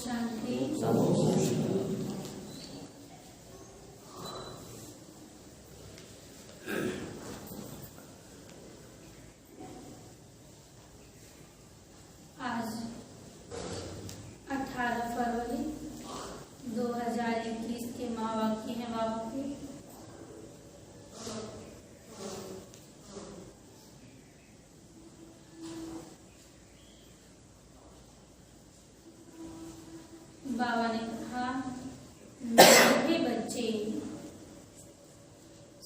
शांति। आज 18 फरवरी 2021 के माँ वाक्य हैं बाबू के। बाबा ने कहा, मेरे बच्चे,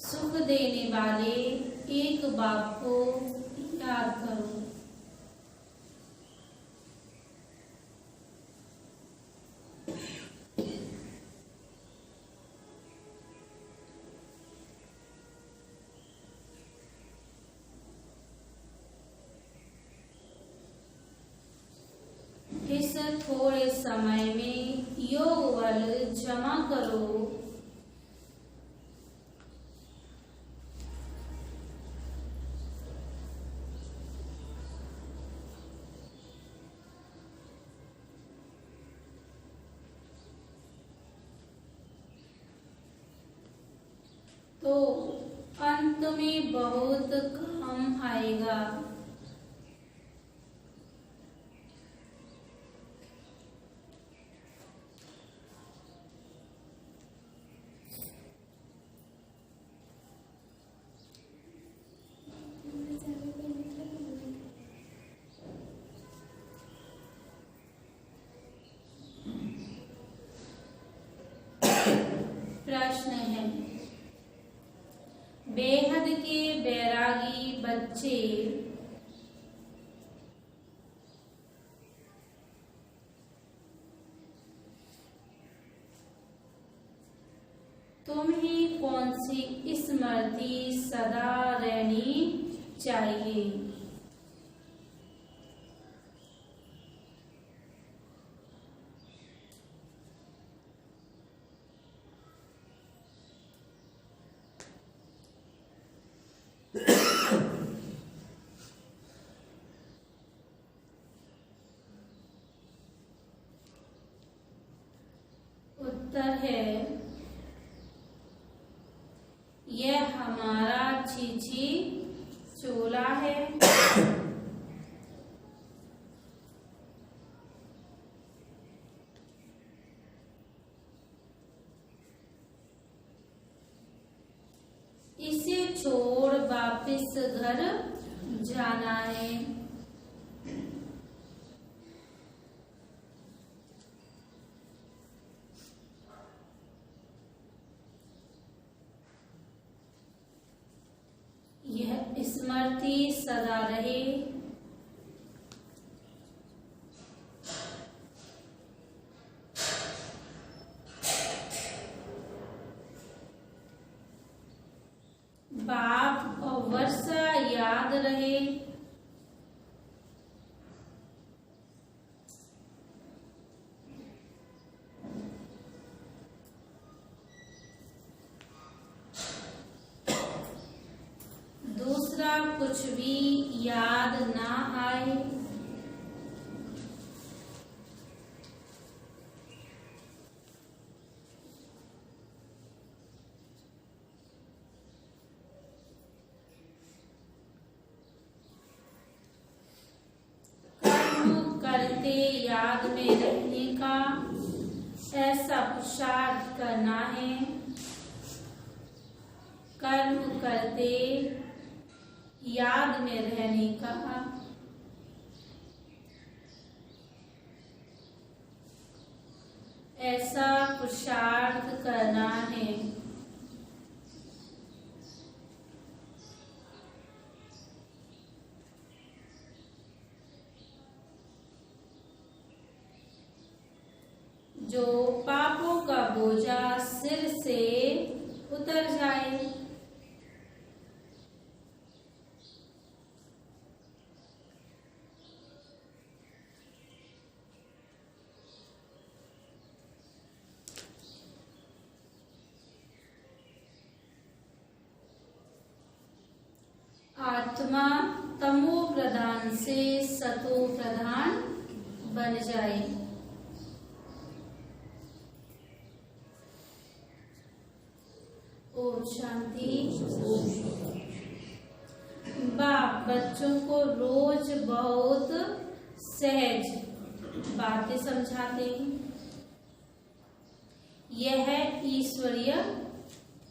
सुख देने वाले एक बाप को याद करो। इस थोड़े समय में योग बल जमा करो। तो अंत में बहुत काम आएगा। प्रश्न है, बेहद के बैरागी बच्चे तुम्हें कौन सी स्मृति सदा रहनी चाहिए? उत्तर है, यह हमारा चीची चोला है। इसे छोड़ वापस घर जाना है। यह स्मृति सदा रहे। बाप और वर्षा याद रहे। दूसरा कुछ भी याद ना आए। कर्म करते याद में रहने का ऐसा पुरुषार्थ करना है। कर्म करते याद में रहने का ऐसा पुरुषार्थ करना है। जो पापों का बोझा सिर से उतर जाए। आत्मा तमो प्रधान से सतो प्रधान बन जाए। शांति। बाप बच्चों को रोज बहुत सहज बातें समझाते हैं। यह है ईश्वरीय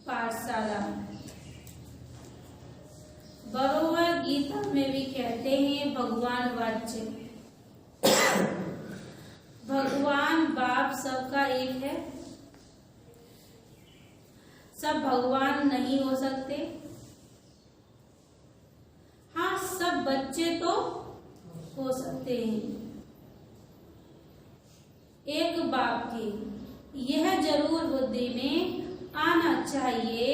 पाठशाला। बरोबर गीता में भी कहते हैं भगवान वाच्य, भगवान बाप सबका एक है। सब भगवान नहीं हो सकते। हाँ, सब बच्चे तो हो सकते हैं। एक बाप की यह जरूर बुद्धि में आना चाहिए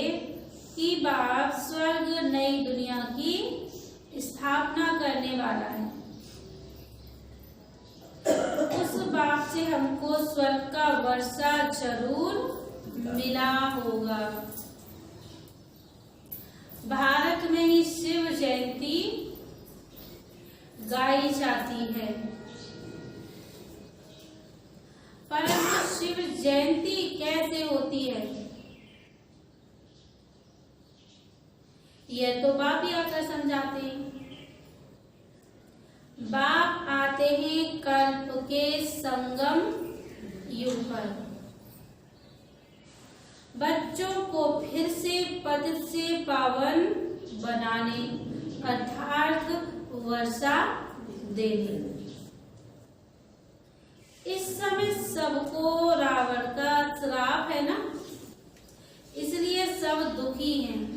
कि बाप स्वर्ग नई दुनिया की स्थापना करने वाला है। उस बाप से हमको स्वर्ग का वर्षा जरूर मिला होगा। भारत में ही शिव जयंती गाई जाती है, परंतु शिव जयंती कैसे होती है यह तो बाप ही आकर समझाते हैं। बाप आते हैं कल्प के संगम युग पर, बच्चों को फिर से पतित से पावन बनाने अर्थात वर्षा देने। इस समय सबको रावण का श्राप है ना, इसलिए सब दुखी हैं।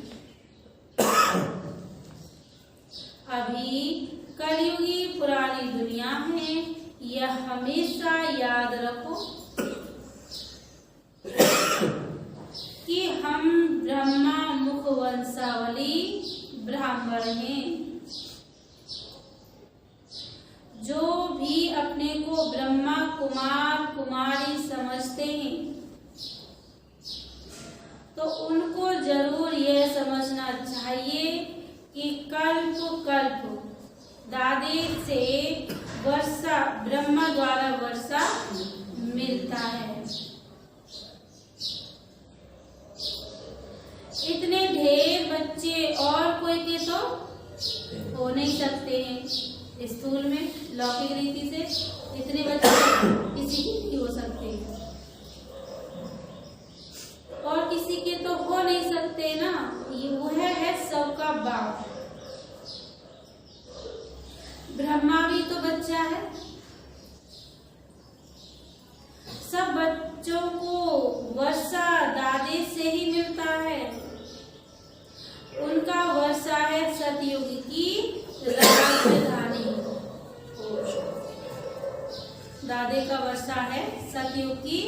अभी कलयुगी पुरानी दुनिया है, यह हमेशा याद रखो कि हम ब्रह्मा मुख वंशावली ब्राह्मण हैं। जो भी अपने को ब्रह्मा कुमार कुमारी समझते हैं तो उनको जरूर यह समझना चाहिए कि कल्प कल्प दादे से वर्षा ब्रह्मा द्वारा वर्षा मिलता है। इतने ढेर बच्चे और कोई के तो हो नहीं सकते हैं। स्कूल में लौकिक रीति से इतने बच्चे किसी के नहीं हो सकते और किसी के तो हो नहीं सकते ना। वह है सबका बाप। ब्रह्मा भी तो बच्चा है। सब बच्चों को वर्षा दादे से ही मिलता है। उनका वर्षा है सतयुग की राजधानी। दादे का वर्षा है सतयुग की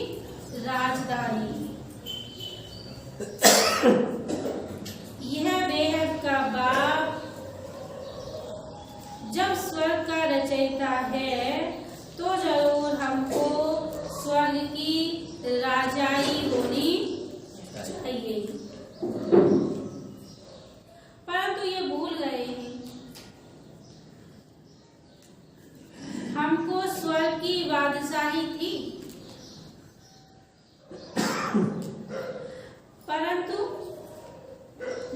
राजधानी। यह बेहद का बाप जब स्वर्ग का रचयिता है तो जरूर हमको स्वर्ग की राजाई होनी चाहिए, परंतु ये भूल गए हैं। हमको स्वर्ग की बादशाही थी, परंतु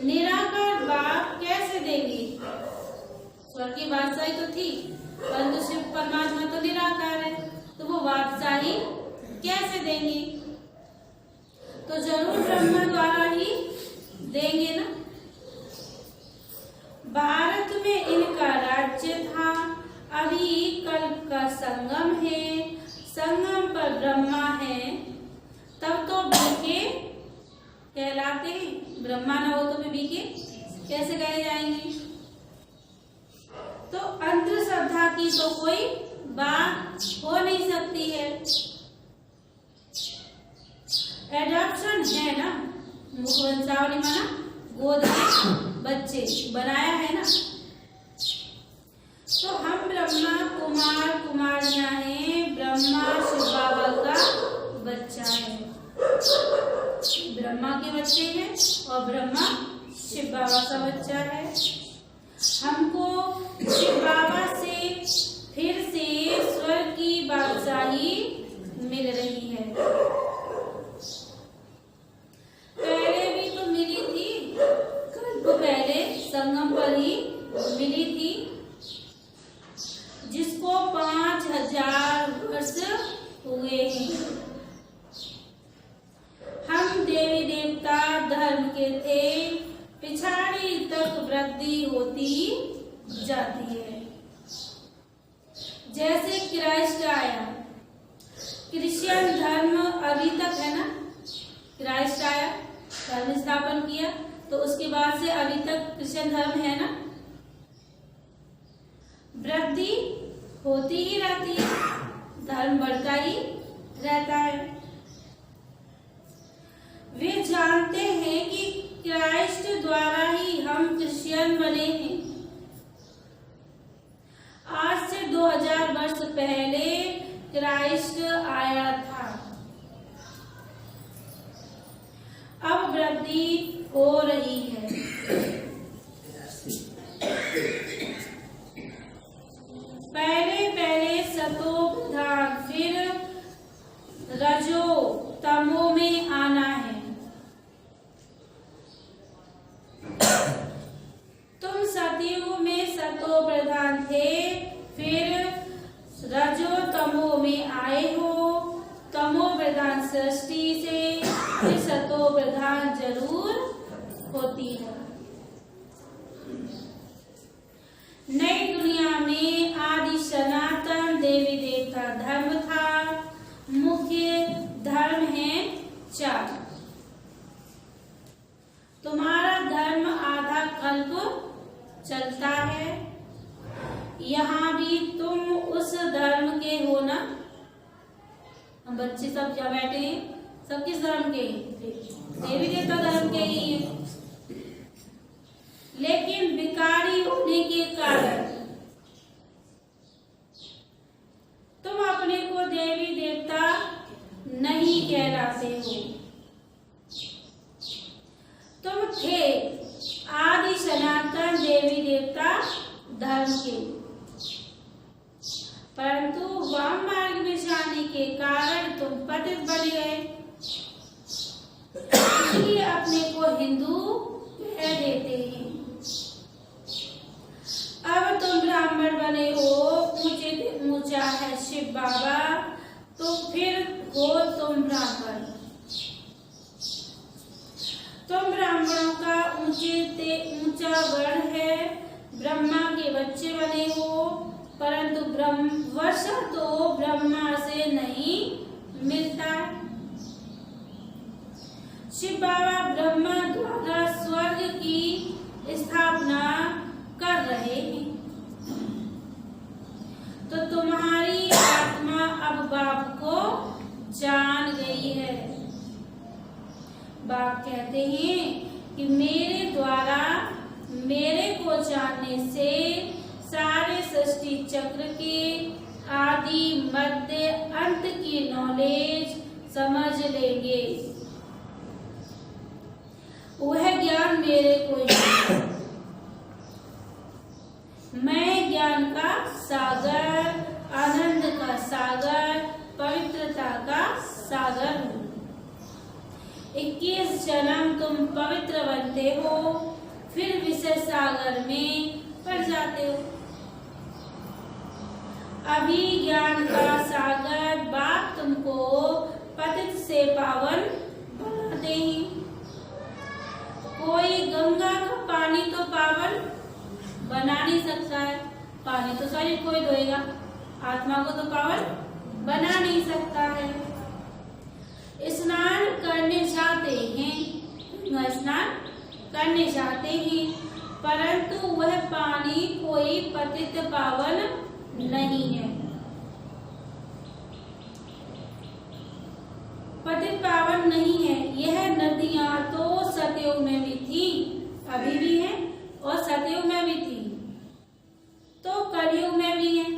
निराकार बाप कैसे देंगे। स्वर्ग की बादशाही तो थी, परंतु शिव परमात्मा तो निराकार है, तो वो बादशाही कैसे देंगे। तो जरूर ब्रह्मा द्वारा ही देंगे ना। भारत में इनका राज्य था। अभी कल्प का संगम है, संगम पर ब्रह्मा है, तब तो बीके कहलाते हैं। ब्रह्मा ना हो तो भी बीके कैसे कहे जाएंगे। तो अंधश्रद्धा की तो कोई बात हो नहीं सकती है। एडॉप्शन है ना, मुखवंशावली माना गोद में बच्चे बनाया है ना। तो हम ब्रह्मा कुमार कुमारियां हैं। ब्रह्मा शिव बाबा का बच्चा है। ब्रह्मा के बच्चे हैं और ब्रह्मा शिव बाबा का बच्चा है। हमको शिव बाबा से फिर से स्वर्ग की बादशाही मिल रही है। पहले भी तो मिली थी। हुए हैं। हम देवी देवता धर्म के थे, पिछाड़ी तक वृद्धि होती जाती है। जैसे क्राइस्ट आया, क्रिश्चियन धर्म अभी तक है ना, क्राइस्ट आया, धर्म स्थापन किया, तो उसके बाद से अभी तक क्रिश्चियन धर्म है ना, वृद्धि होती ही रहती है, धर्म बढ़ता ही रहता है। वे जानते हैं कि क्राइस्ट द्वारा ही हम क्रिश्चियन बने हैं। आज से 2000 वर्ष पहले क्राइस्ट आया था। अब वृद्धि हो रही है। पहले सतो प्रधान, फिर रजो तमो में आना है। तुम सतयुग में सतो प्रधान थे, फिर रजो तमो में आए हो। तमो प्रधान सृष्टि से फिर सतो प्रधान जरूर होती है। नई दुनिया में आदि सनातन देवी देवता धर्म था। मुख्य धर्म है 4। तुम्हारा धर्म आधा कल्प चलता है। यहाँ भी तुम उस धर्म के हो ना। हम बच्चे सब जहाँ बैठे हैं, सब किस धर्म के? देवी देवता धर्म के ही हैं। लेकिन विकारी होने के कारण तुम अपने को देवी देवता नहीं कहलाते हो। तुम थे आदि सनातन देवी देवता धर्म के, परंतु वाम मार्ग में जाने के कारण तुम पतित बन गए, इसलिए अपने को हिंदू कह देते हैं। अब तुम ब्राह्मण बने हो, ऊंचा है शिव बाबा, तो फिर हो तुम ब्राह्मण। तुम ब्राह्मणों का ऊंचा वर्ण है, ब्रह्मा के बच्चे बने हो, परंतु वर्षा तो ब्रह्मा से नहीं मिलता। शिव बाबा ब्रह्मा द्वारा स्वर्ग की स्थापना कर रहे हैं, तो तुम्हारी आत्मा अब बाप को जान गई है। बाप कहते हैं कि मेरे द्वारा मेरे को जानने से सारे सृष्टि चक्र के आदि मध्य अंत की नॉलेज समझ लेंगे। वह ज्ञान मेरे को है। मैं ज्ञान का सागर, आनंद का सागर, पवित्रता का सागर हूँ। 21 जन्म तुम पवित्र बनते हो, फिर विषय सागर में पड़ जाते हो। अभी ज्ञान का सागर बाप तुमको पतित से पावन बनाते हैं। कोई गंगा का पानी तो पावन बना नहीं सकता है। पानी तो शरीर कोई धोएगा, आत्मा को तो पावन बना नहीं सकता है। स्नान करने जाते हैं, स्नान करने जाते हैं, परंतु वह पानी कोई पतित पावन नहीं है। पतित पावन नहीं है। यह नदियां तो सतयुग में भी थी, अभी भी है, और सतयुग में भी थी, तो कलयुग में भी है।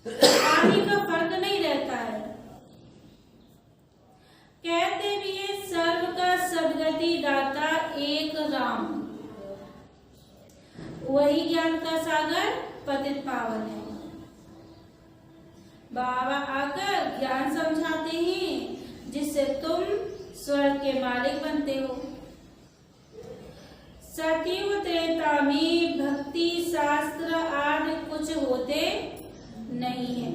पानी का फर्क नहीं रहता है। कहते भी है सर्व का सदगति दाता एक राम। वही ज्ञान का सागर पतित पावन है। बाबा आकर ज्ञान समझाते हैं, जिससे तुम स्वर्ग के मालिक बनते हो। सतयुग त्रेता में भक्ति शास्त्र आदि कुछ होते नहीं है,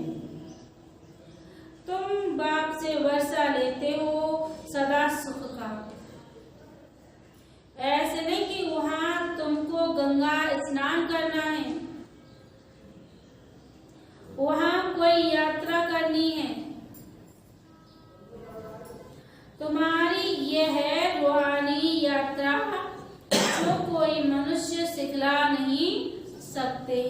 तो मजा लेते हो सदा सुख का। ऐसे नहीं कि वहां तुमको गंगा स्नान करना है, वहां कोई यात्रा करनी है, तुम्हारी यह है रूहानी यात्रा जो कोई मनुष्य सिखला नहीं सकते।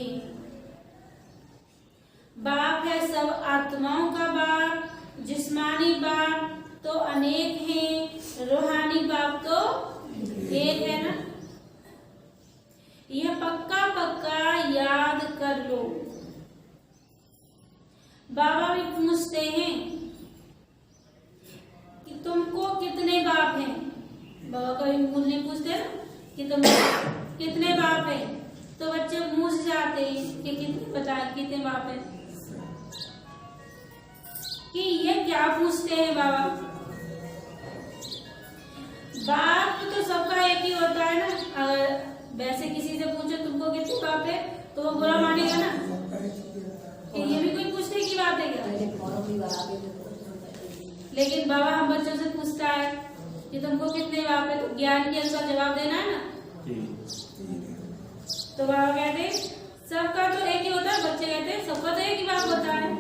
बाप है सब आत्माओं का बाप, जिस्मानी बाप तो अनेक हैं, रूहानी बाप तो एक है ना। यह पक्का पक्का याद कर लो। बाबा भी पूछते हैं कि तुमको कितने बाप हैं। बाबा कभी मूल नहीं पूछते ना कि तुम कितने बाप हैं, तो बच्चे मूझ जाते हैं कि कितने बाप हैं। कि ये क्या पूछते हैं बाबा। बाप तो सबका एक ही होता है ना। अगर वैसे किसी से पूछो तुमको कितने बाप है तो वो बुरा मानेगा ना कि ये भी कोई पूछने की बात है क्या। लेकिन बाबा हम बच्चों से पूछता है कि तुमको कितने बाप है, तो ज्ञान के अनुसार जवाब देना है ना। तो बाबा कहते हैं सबका तो एक ही होता है। बच्चे कहते हैं सबका तो एक ही बाप होता है,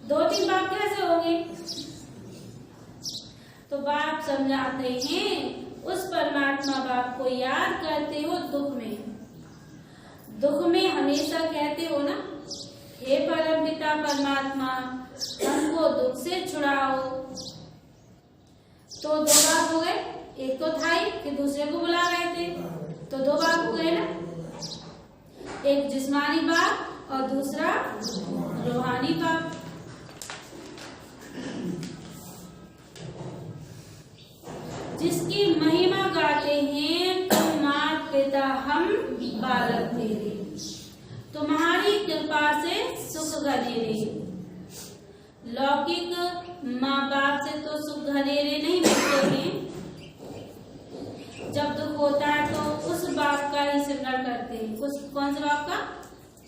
2-3 बाप कैसे होंगे। तो बाप समझाते हैं उस परमात्मा बाप को याद करते हो दुख में हमेशा कहते हो ना, हे परम पिता परमात्मा हमको दुख से छुड़ाओ। तो 2 बाप हो गए, एक तो था ही कि दूसरे को बुला रहे थे, तो 2 बाप हो गए ना। एक जिस्मानी बाप और दूसरा रूहानी बाप। जिसकी महिमा गाते हैं तुम मात पिता हम बालक तेरे, तुम्हारी कृपा से सुख घनेरे। लौकिक माँ बाप से तो सुख घनेरे नहीं मिलते हैं। जब दुख होता है तो उस बाप का ही स्मरण करते हैं। कौन से बाप का?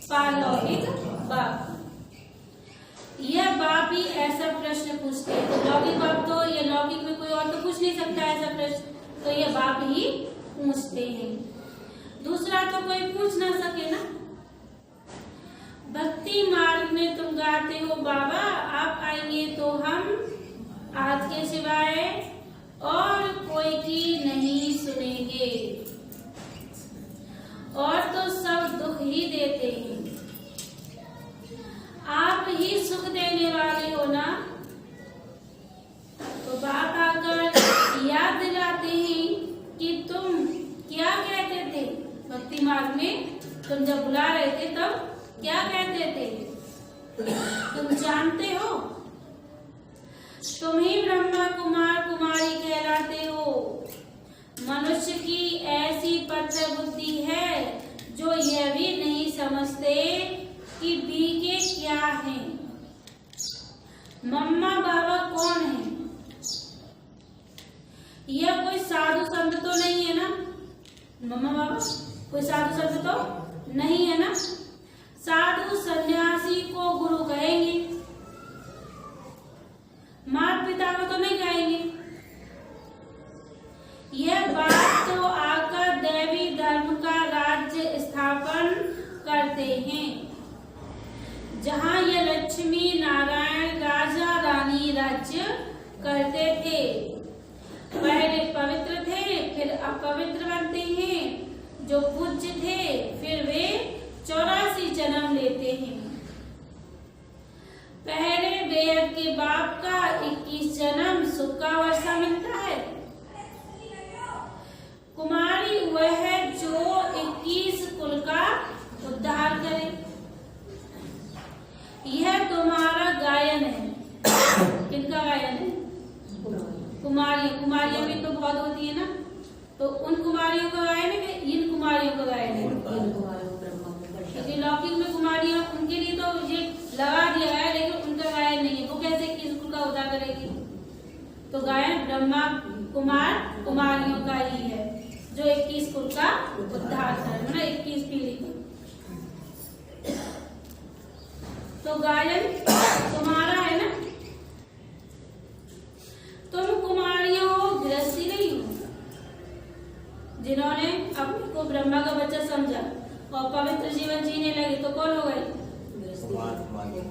पारलौकिक बाप। यह बाप ही ऐसा प्रश्न पूछते हैं। तो लौकिक बाप तो ये लौकिक में कोई और तो पूछ नहीं सकता ऐसा प्रश्न, तो ये बाप ही पूछते हैं। दूसरा तो कोई पूछ ना सके ना। भक्ति मार्ग में तुम गाते हो बाबा आप आएंगे तो हम आज के सिवाय और कोई की नहीं सुनेंगे, और तो सब दुख ही देते हैं। आप ही सुख देने वाले हो ना। तो बाप आकर याद दिलाते हैं कि तुम क्या कहते थे भक्ति मार्ग में। तुम जब बुला रहे थे तब क्या कहते थे, तुम जानते हो। तुम ही ब्रह्मा कुमार कुमारी कहलाते हो। मनुष्य की ऐसी पत्थर बुद्धि है जो यह भी नहीं समझते कि बीके क्या है, मम्मा बाबा कौन है। यह कोई साधु संत तो नहीं है ना। मम्मा बाबा कोई साधु संत तो नहीं है ना। साधु सन्यासी को गुरु कहेंगे, माता पिता को तो नहीं कहेंगे। यह बात तो आकर दैवी धर्म का राज्य स्थापन करते हैं, जहाँ ये लक्ष्मी नारायण राजा रानी राज्य करते थे। पहले पवित्र थे फिर अपवित्र बनते हैं। जो पूज्य थे फिर वे 84 जन्म लेते हैं। पहले वेद के बाप का 21 जन्म सुख का वर्षा मिलता है। कुमारी वह है जो 21 कुल का उद्धार करे। यह तुम्हारा गायन है। किनका गायन है? कुमारियां भी तो बहुत होती है ना। तो उन कुमारियों का गायन है कि इन कुमारियों का गायन है? क्योंकि लौकिक में कुमारियां उनके लिए तो ये लगा दिया है, लेकिन उनका गायन नहीं है। वो कैसे 21 कुल का उद्धार करेगी? तो गायन ब्रह्मा कुमार कुमारियों का ही है जो 21 कुल का उद्धार करे, मतलब 21 पीढ़ी का। तो गायन तुम्हारा है ना।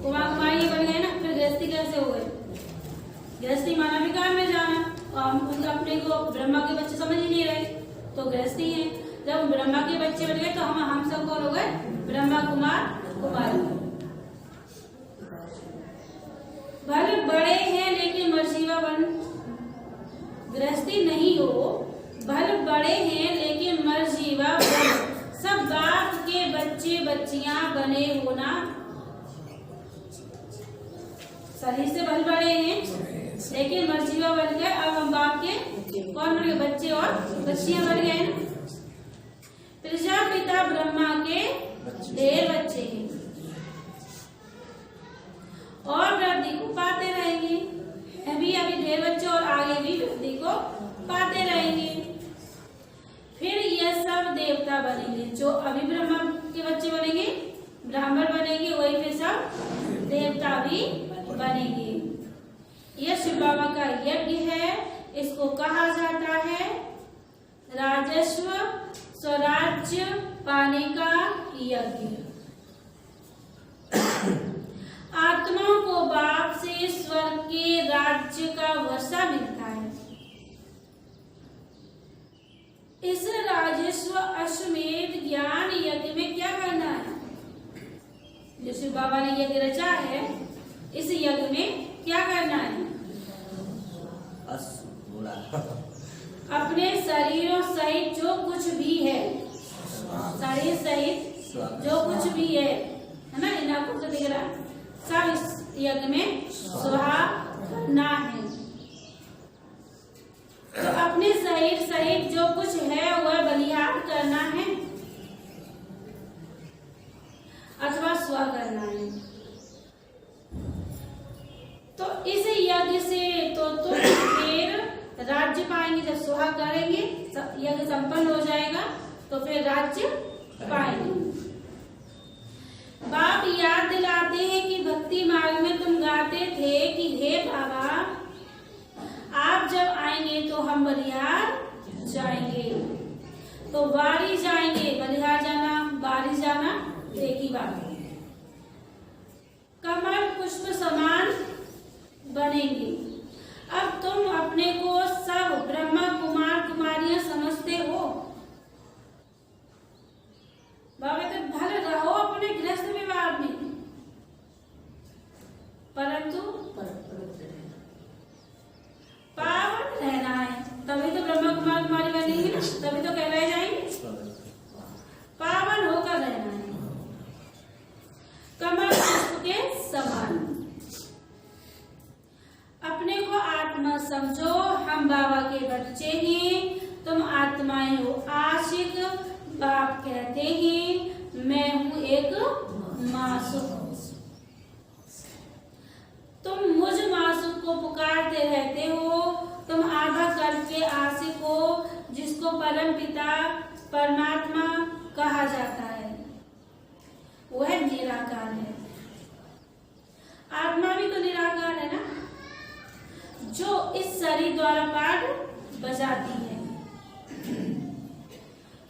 कुमार कुमारी बन गए ना, फिर गृहस्थी कैसे हो गए? गृहस्थी माना विकार में जाना, और हम उनका अपने को ब्रह्मा के बच्चे समझ ही नहीं रहे, तो गृहस्थी है। जब ब्रह्मा के बच्चे बन गए तो हम सब कौन हो गए? ब्रह्मा कुमार कुमारी। भले बड़े हैं लेकिन मर्जीवा बन, गृहस्थी नहीं हो, भले बड़े हैं लेकिन मर्जीवा बन, सब बाप के बच्चे बच्चियां बने होना। शरीर से भले बड़े हैं लेकिन मर्जीवा बन गए, अब हम बाप के कौन बन गए? बच्चे और बच्चियां बन गए ना। प्रजापिता ब्रह्मा के ढेर बच्चे हैं और वृद्धि को पाते रहेंगे, अभी ढेर बच्चे और आगे भी वृद्धि को पाते रहेंगे। फिर ये सब देवता बनेंगे, जो अभी ब्रह्मा के बच्चे बनेंगे, ब्राह्मण बनेंगे, वही फिर सब देवता भी बनेंगे। यह शिव बाबा का यज्ञ है, इसको कहा जाता है राजस्व स्वराज्य पाने का यज्ञ। आत्माओं को बाप से स्वर्ग के राज्य का वर्षा मिलता है। इस राजस्व अश्वमेध ज्ञान यज्ञ में क्या करना है? जो शिव बाबा ने यज्ञ रचा है, इस यज्ञ में क्या करना है? अपने शरीरों सहित जो कुछ भी है, शरीर सहित जो कुछ भी है ना, इन आपको तो दिख रहा, सब इस यज्ञ में स्वाहा करना है। तो अपने शरीर सहित जो कुछ है वह बलिहार करना है अथवा स्वा करना है। तो इस यज्ञ से तो तुम फिर राज्य पाएंगे। जब सुहा करेंगे, यज्ञ संपन्न हो जाएगा तो फिर राज्य पाएंगे। बाप याद दिलाते हैं कि भक्ति मार्ग में तुम गाते थे कि हे बाबा, आप जब आएंगे तो हम बलिहार जाएंगे। तो बारी जाएंगे, बलिहार जाना, बारी जाना एक ही बात है। कमल पुष्प समान बनेंगे। अब तुम अपने को सब ब्रह्मा कुमार कुमारियां समझते हो। बाबा तो भले रहो अपने गृहस्थ विवाह में, परंतु पावन रहना है, तभी तो ब्रह्मा कुमार कुमारी बनेंगे ना, तभी तो कहलाए जाएंगे। पावन होकर रहना है, कमल पुष्प के समान। अपने को आत्मा समझो, हम बाबा के बच्चे हैं, तुम आत्माएं हो आशिक। बाप कहते हैं मैं हूं एक मासूक, तुम मुझ मासूक को पुकारते रहते हो। तुम आधा करके आशिक हो, जिसको परम पिता परमात्मा कहा जाता है, वह निराकार है। आत्मा भी तो निराकार है ना, जो इस शरीर द्वारा पाठ बजाती है।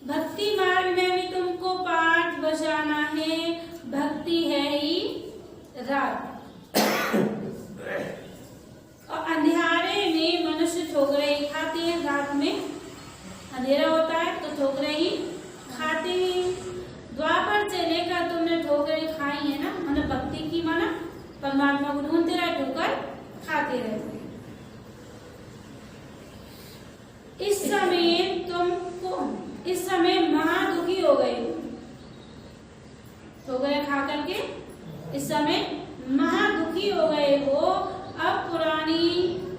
भक्ति मार्ग में भी तुमको पाठ बजाना है। भक्ति है ही राग। और अंधेरे में मनुष्य ठोकरे खाते हैं, रात में अंधेरा होता है तो ठोकरे ही खाते हैं। द्वापर से लेकर तुमने ठोकरे खाई है ना, मतलब भक्ति की माना परमात्मा को ढूंढते रहे, ठोकर खाते रहे। इस समय महादुखी हो गए हो गए खा करके, इस समय महादुखी हो गए हो। अब पुरानी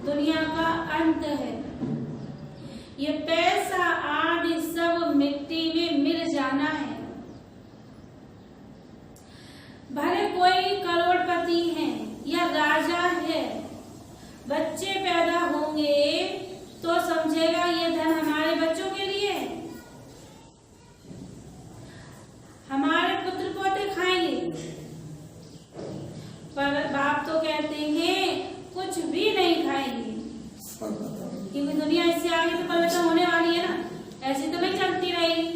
दुनिया का अंत है, ये पैसा आदि सब मिट्टी में मिल जाना है। भले कोई करोड़पति है या राजा है, बच्चे पैदा होंगे तो समझेगा ये धन हमारे बच्चों के लिए है, हमारे पुत्र पोते खाएंगे। पर बाप तो कहते हैं कुछ भी नहीं खाएंगे, क्योंकि दुनिया इससे आगे तो परिवर्तन होने वाली है ना, ऐसी तो नहीं चलती रहेगी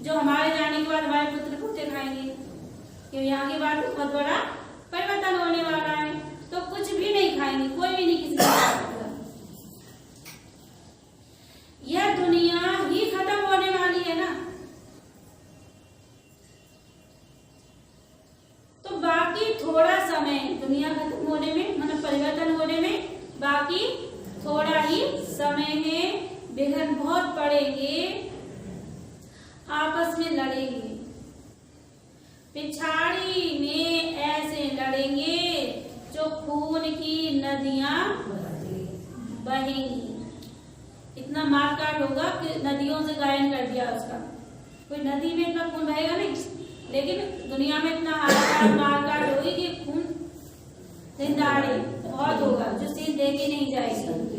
जो हमारे जाने के बाद हमारे पुत्र पोते खाएंगे, क्योंकि यहाँ के बाद बहुत बड़ा परिवर्तन समय, दुनिया खत्म होने में मतलब परिवर्तन होने में बाकी थोड़ा ही समय है। विघ्न बहुत पड़ेंगे, आपस में लड़ेंगे, पिछाड़ी में ऐसे लड़ेंगे जो खून की नदियां बहेंगी। इतना मारकाट होगा कि नदियों से गायन कर दिया उसका। कोई नदी में इतना खून बहेगा नहीं, लेकिन दुनिया में इतना हाहाकार मारकाट होगी कि खून जिंदाड़े बहुत होगा, जो सीन देखे नहीं जाएगी।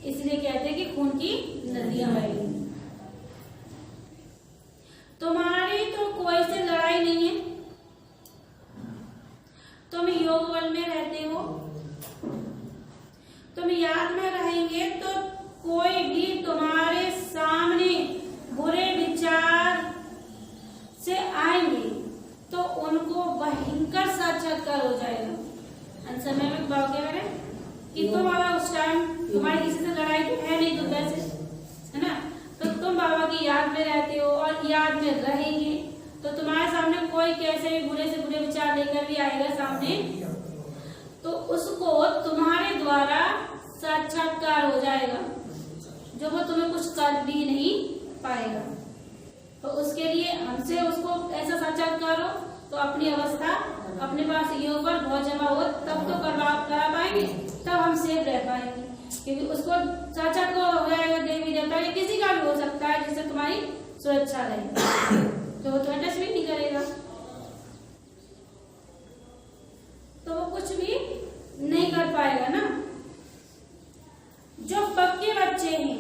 इसलिए कहते हैं कि खून की नदियां बहेंगी। तुम्हारी तो कोई से लड़ाई नहीं है, तुम योग बल में रहते हो, तुम याद में रहेंगे तो कोई भी तुम्हारे सामने बुरे विचार से आएंगे तो उनको भयंकर साक्षात्कार हो जाएगा। अंत समय में बाबा कह रहे कि तुम बाबा उस टाइम तुम्हारी किसी से लड़ाई तो है नहीं, तो वैसे है ना, तो तुम बाबा की याद में रहते हो और याद में रहेंगे तो तुम्हारे सामने कोई कैसे भी बुरे से बुरे विचार लेकर भी आएगा सामने, तो उसको तुम्हारे द्वारा साक्षात्कार हो जाएगा, जो वो तुम्हें कुछ कर भी नहीं पाएगा। तो उसके लिए हमसे उसको ऐसा साक्षात्कार हो तो अपनी अवस्था अपने पास योग पर बहुत जमा हो, तब तो करा पाएंगे, तब हम सेफ रह पाएंगे। क्योंकि उसको साक्षात्कार हो जाएगा देवी देवता या किसी का भी हो सकता है जिससे तुम्हारी सुरक्षा रहे, तो वो तुम्हें टच भी नहीं करेगा, तो वो कुछ भी नहीं कर पाएगा ना। जो पक्के बच्चे हैं,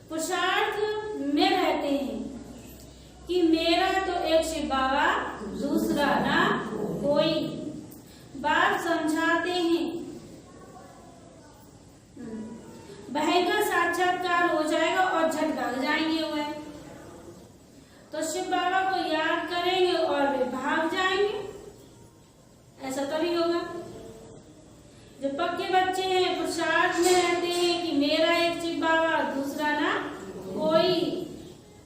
पुरुषार्थ में रहते हैं कि मेरा तो एक शिव बाबा दूसरा ना कोई, बात समझाते हैं, भयंकर साक्षात्कार हो जाएगा और झट भाग जाएंगे हुए, तो शिव बाबा को याद करेंगे और वे भाग जाएंगे, ऐसा तभी होगा। जो पक्के बच्चे हैं, पुरुषार्थ में रहते हैं कि मेरा एक शिव बाबा दूसरा ना कोई,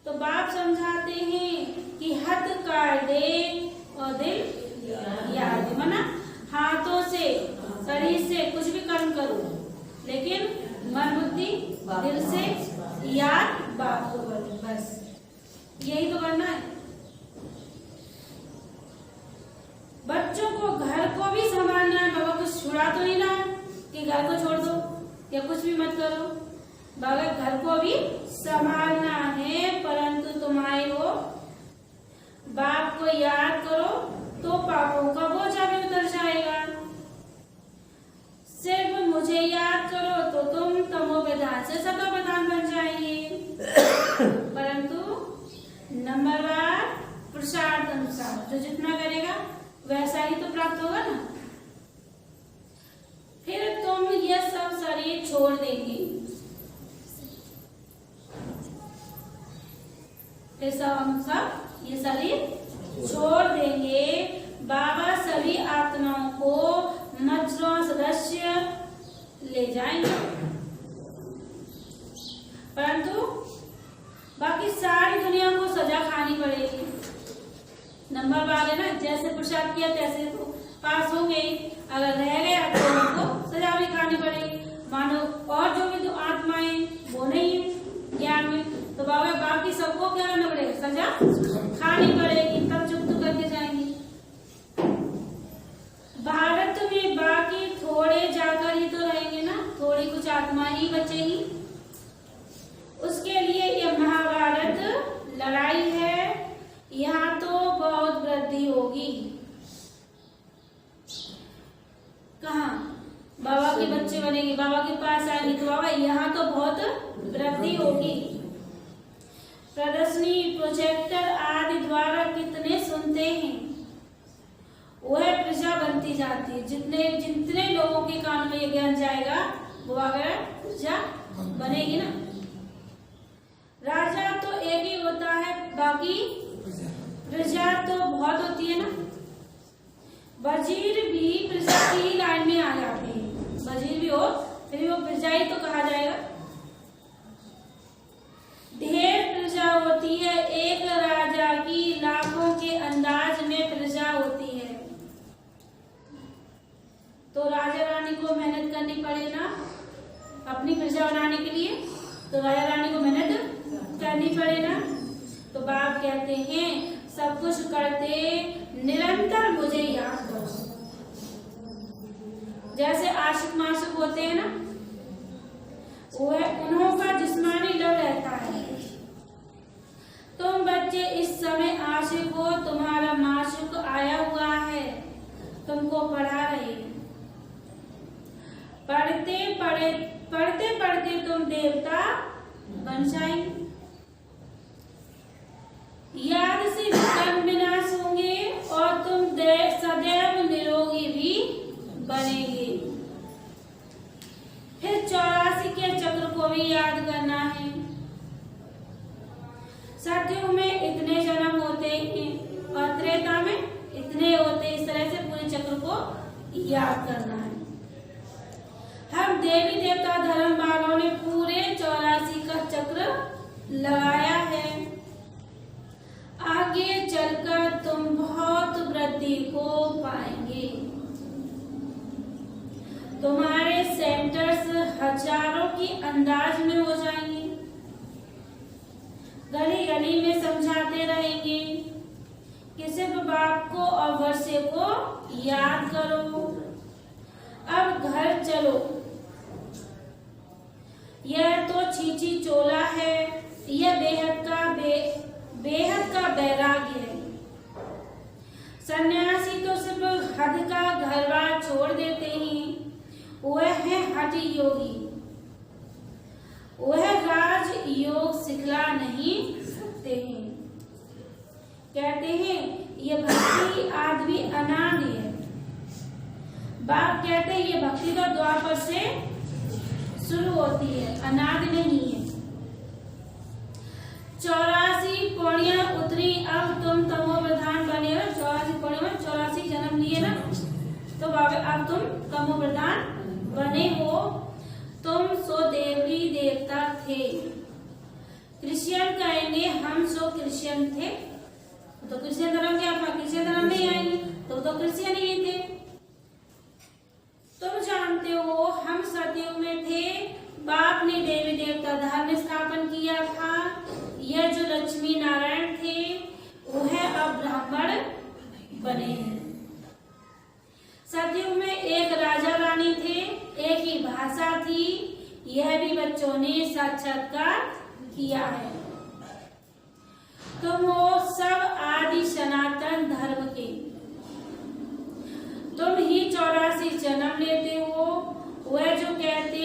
तो बाप समझाते हैं कि हद काट दे और दिल याद दे, मना हाथों से शरीर से कुछ भी कर्म करो, लेकिन मन बुद्धि दिल से याद बाप को करो, बस यही तो करना है। बच्चों को घर को भी संभालना है, बाबा कुछ छुड़ा तो नहीं ना कि घर को छोड़ दो या कुछ भी मत करो, बाबा घर को भी संभालना है, परंतु तुम्हारे हो बाप को याद करो तो पापों का बोझा भी उतर जाएगा। सिर्फ मुझे याद करो तो तुम तमो प्रधान से सतो प्रधान बन जाएंगे, परंतु नंबरवार पुरुषार्थ अनुसार जो जितना करेगा वैसा ही तो प्राप्त होगा ना। फिर तुम ये सब शरीर छोड़ देंगे, फिर सब हम सब ये शरीर छोड़ देंगे। बाबा सभी आत्माओं को मच्छरों सदस्य ले जाएंगे, परंतु बाकी सारी दुनिया को सजा खानी पड़ेगी। नंबर वाले ना जैसे पुरुषार्थ किया तैसे तो पास हो गए, अगर रह गया तो उनको सजा भी खानी पड़ेगी। मानो और जो भी तो आत्माएं वो नहीं है ज्ञान में, तो बाबा बाकी सबको क्या करना पड़ेगा, सजा खानी पड़ेगी, तब चुप करके जाएंगे। भारत में बाकी थोड़े जाकर ही तो रहेंगे ना, थोड़ी कुछ आत्माएं ही बचेगी। उसके लिए ये महाभारत लड़ाई है, यहाँ तो बहुत वृद्धि होगी। कहाँ बाबा के बच्चे बनेंगे, बाबा के पास आएंगे तो बाबा यहाँ तो बहुत वृद्धि होगी। प्रदर्शनी प्रोजेक्टर आदि द्वारा कितने सुनते हैं, वह प्रजा बनती जाती है। जितने जितने लोगों के कान में ये ज्ञान जाएगा वो अगर प्रजा बनेगी ना। राजा तो एक ही होता है, बाकी प्रजा तो बहुत होती है ना। वजीर भी प्रजा की लाइन में आ जाते हैं, वजीर भी हो फिर वो प्रजा ही तो कहा जाएगा। ढेर प्रजा होती है, एक राजा की लाखों के अंदाज में प्रजा पड़े ना अपनी प्रजा बनाने के लिए, तो राजा रानी को मेहनत करनी पड़े ना। तो बाप कहते हैं सब कुछ करते निरंतर मुझे याद करो। जैसे आशिक माशिक होते हैं ना, वह उन्हों का जिस्मानी लव रहता है। तुम बच्चे इस समय आशिक हो, तुम्हारा माशिक आया हुआ है, तुमको पढ़ा रहे हैं। पढ़ते पढ़ते तुम देवता बन जाएंगे। याद से कर्म विनाश होंगे और तुम सदैव निरोगी भी बनेंगे। फिर 84 के चक्र को भी याद करना है। सतयुग में इतने जन्म होते हैं और त्रेता में इतने होते, इस तरह से पूरे चक्र को याद करना है। हम देवी देवता धर्म वालों ने पूरे 84 का चक्र लगाया है। आगे चलकर तुम बहुत वृद्धि को पाएंगे। तुम्हारे सेंटर्स हजारों की अंदाज में हो जाएंगे। गली गली में समझाते रहेंगे कि सिर्फ बाप को और वर्षे को याद करो। अब घर चलो। यह तो छींची चोला है, यह बेहद का वैराग्य है। सन्यासी तो सिर्फ हद का घरबार छोड़ देते हैं, वह है हठ योगी। वह राज योग सिखला नहीं सकते हैं। कहते हैं ये भक्ति आदि अनादि है। बाप कहते हैं ये भक्ति तो द्वापर से शुरू होती है, अनादि नहीं है। 84 पौड़ियां उतरी, अब तुम तमो प्रधान बने हो। 84 पौड़ियों में 84 जन्म लिए ना, तो बाबा अब तुम तमो प्रधान बने हो। तुम सो देवी देवता थे। क्रिश्चियन कहेंगे हम सो क्रिश्चियन थे, तो क्रिश्चियन धर्म क्या था? क्रिश्चियन धर्म नहीं आएंगे तो क्रिश्चियन ही थे। तुम जानते हो हम सतयुग में थे, बाप ने देवी देवता धर्म स्थापन किया था। यह जो लक्ष्मी नारायण थे वह अब ब्राह्मण बने हैं। सतयुग में एक राजा रानी थे, एक ही भाषा थी। यह भी बच्चों ने साक्षात्कार किया है। तुम हो सब आदि सनातन धर्म के। तुम ही 84 जन्म लेते हो। वह जो कहते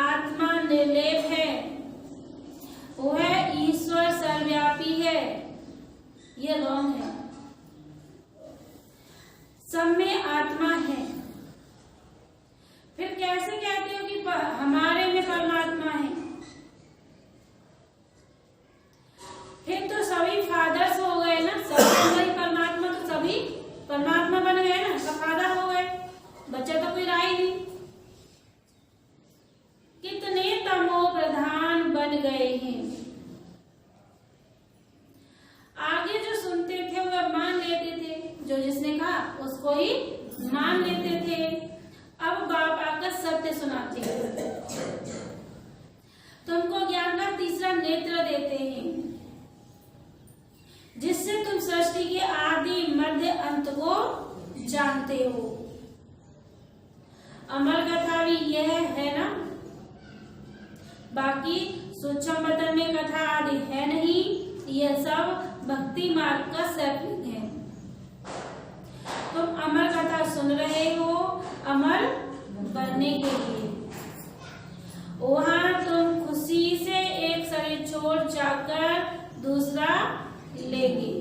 आत्मा निर्लेप है, वह ईश्वर सर्वव्यापी है, ये रॉन्ग है। सब में आत्मा है। फिर कैसे कहते हो कि हमारे में परमात्मा है? फिर तो सभी फादर्स हो गए ना, सभी परमात्मा, तो सभी परमात्मा बन गए ना, सब फादर हो गए, बच्चा तो कोई रहा ही नहीं। कितने तमो प्रधान बन गए हैं। आगे जो सुनते थे वह मान लेते थे, जो जिसने कहा उसको ही मान लेते थे। अब बाप आकर सत्य सुनाते हैं। तुमको ज्ञान का तीसरा नेत्र देते हैं, जिससे तुम सृष्टि के आदि मध्य अंत को जानते हो। अमर कथा भी यह है ना, बाकी सूक्ष्म बदन में कथा आदि है नहीं। यह सब भक्ति मार्ग का सैफलिंग है। तुम अमर कथा सुन रहे हो अमर बनने के लिए। वहां तुम खुशी से एक शरीर छोड़ जाकर दूसरा लेंगे।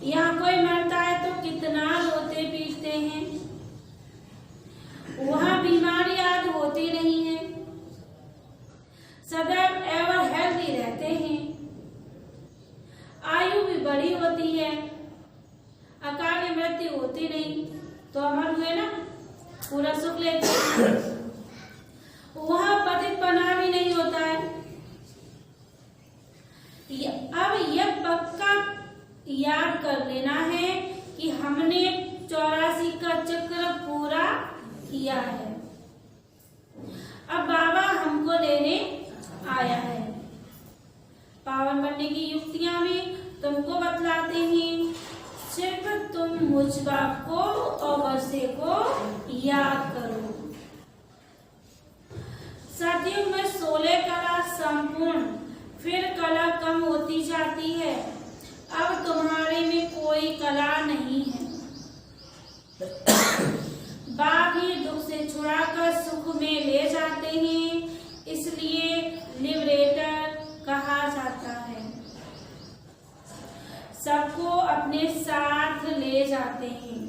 यहाँ कोई मरता है तो कितना रोते पीटते हैं। वहां बीमारी आदि होती नहीं है, सदैव एवर हेल्दी रहते हैं। आयु भी बड़ी होती है, अकाल मृत्यु होती नहीं, तो अमर हुए ना, पूरा सुख लेते हैं। वहां पतितपना भी नहीं होता है। अब यह पक्का याद कर लेना है कि हमने 84 का चक्र पूरा किया है। अब बाबा हमको लेने आया है। पावन बनने की युक्तियां भी तुमको बतलाते हैं। सिर्फ तुम मुझ बाप को और वर्षे को याद करो। सतयुग में 16 कला संपूर्ण, फिर कला कम होती जाती है। अब तुम्हारे में कोई कला नहीं है। बाप ही दुख से छुड़ाकर सुख में ले जाते हैं, इसलिए लिबरेटर कहा जाता है। सबको अपने साथ ले जाते हैं।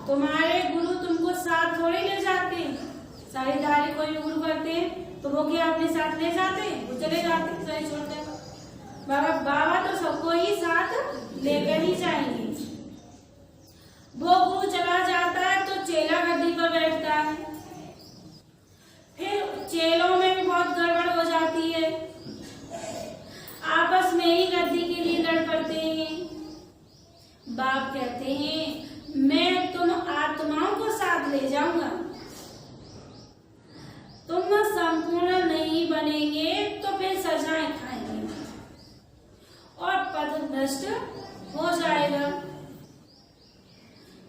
तुम्हारे गुरु तुमको साथ थोड़े ले जाते हैं। साझेदारी कोई भी गुरु करते हैं तो वो क्या अपने साथ ले जाते हैं? वो चले जाते हैं, सही छोड़ते हैं। बाबा तो सबको ही साथ लेकर ही जाएंगे। वो गुरु चला जाता है तो चेला गद्दी पर बैठता है। फिर चेलों में भी बहुत गड़बड़ हो जाती है, आपस में ही गद्दी के लिए लड़ पड़ते हैं। बाप कहते हैं मैं तुम आत्माओं को साथ ले जाऊंगा। तुम संपूर्ण नहीं बनेंगे तो फिर सजाएं खाएंगे और पद भ्रष्ट हो जाएगा।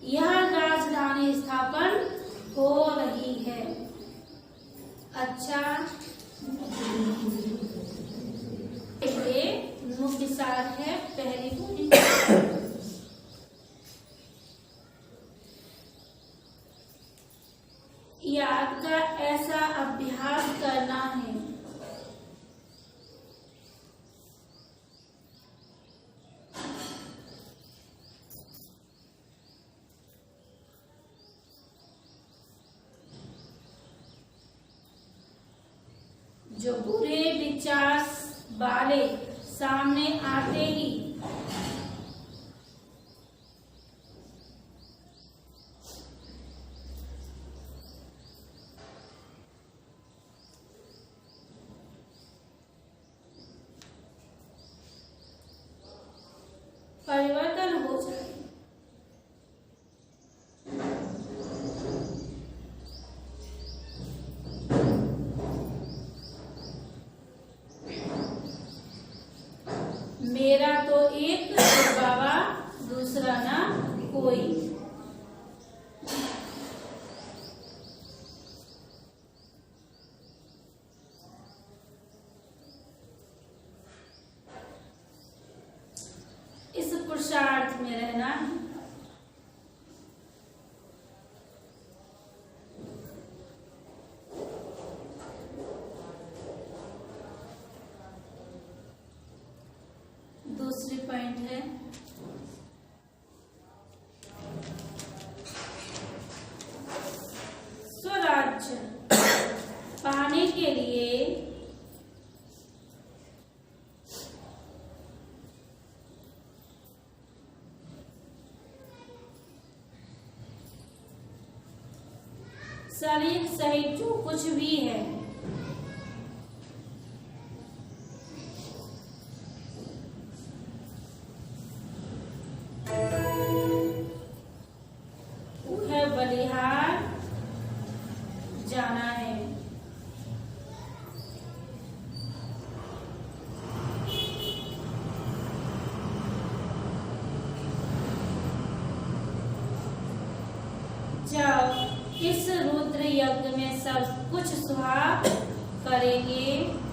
यह राजधानी स्थापन हो रही है। अच्छा, ये मुख्य सार है पहली पूरी। याद का ऐसा अभ्यास करना है। जो बुरे विचार वाले सामने आते ही परिवर्तन हो जाए। मेरा तो एक बाबा, दूसरा ना कोई। इस पुरुषार्थ में रहना है। दूसरी पॉइंट है स्वराज्य पाने के लिए शरीर सहित जो कुछ भी है बलिहार जाना है। जब इस रुद्र यज्ञ में सब कुछ सुहाग करेंगे,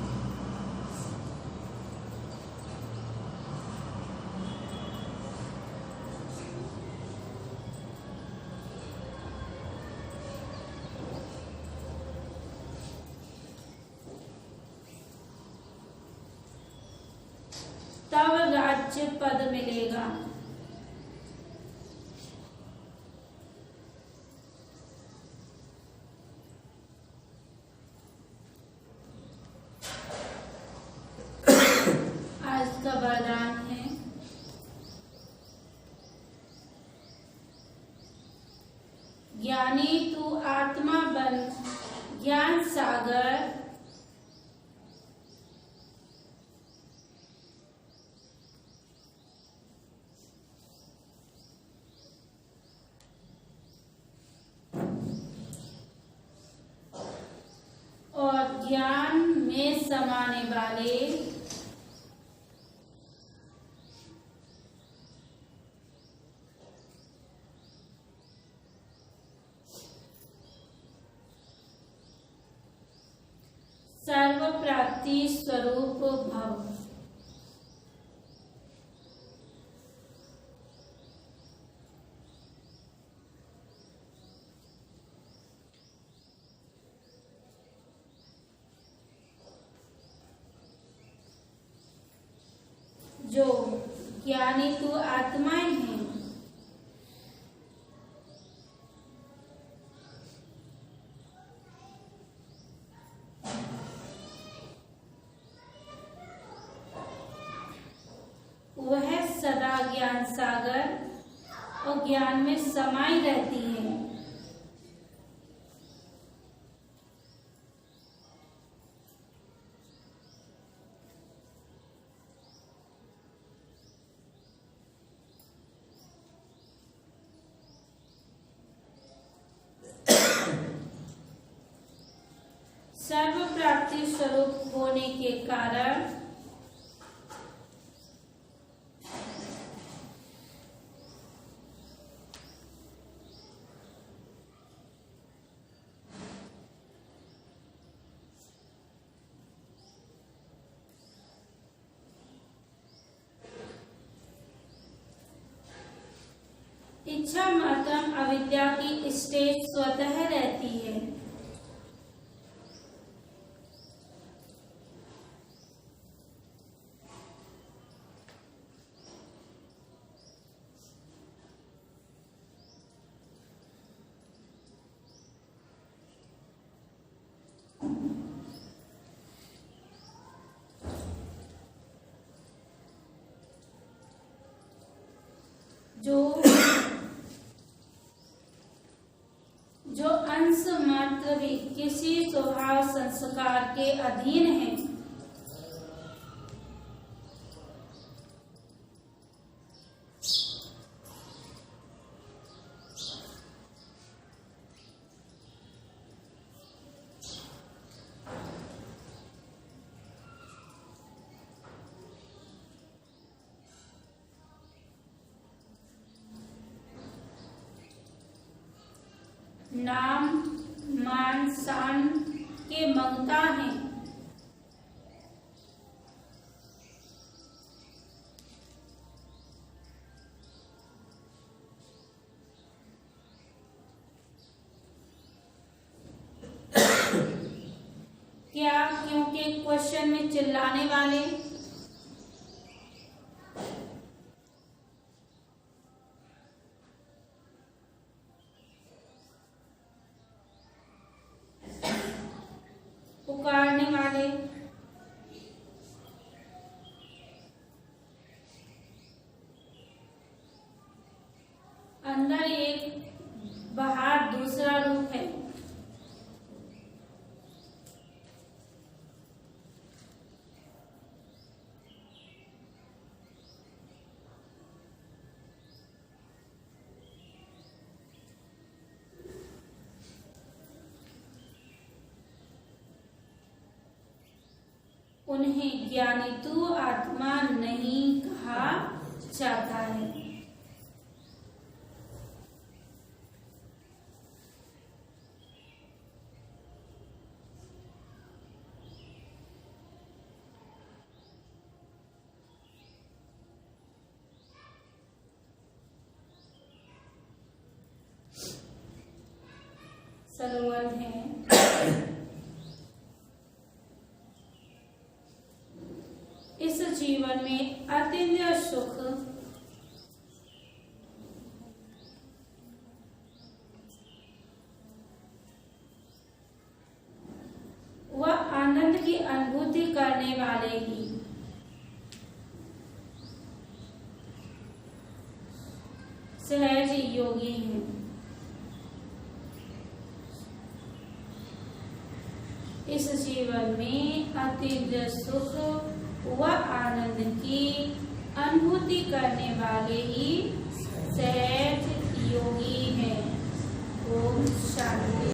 तब राज्य पद मिलेगा। आज का वरदान है ज्ञानी तू आत्मा बन, ज्ञान सागर ज्ञान में समाने वाले सर्व प्राप्ति स्वरूप भव। जो ज्ञानी तू आत्माएं हैं, वह सदा ज्ञान सागर और ज्ञान में समाई रहती है। सर्व प्राप्ति स्वरूप होने के कारण इच्छा मात्रम अविद्या की स्टेज स्वतः रहती है। जो अंश मात्र भी किसी स्वभाव संस्कार के अधीन है, नाम मान शान के मंगता है, क्या क्योंकि क्वेश्चन में चिल्लाने वाले पुकारने वाले अंदर एक बाहर दूसरा रूप है। उन्हें ज्ञानी तू आत्मा नहीं कहा जाता है। सरोवर है, इस जीवन में अत्यंत सुख व आनंद की अनुभूति करने वाले ही सहज योगी हैं। इस जीवन में अत्यंत सुख व आनंद की अनुभूति करने वाले ही सहज योगी हैं। ओम शांति।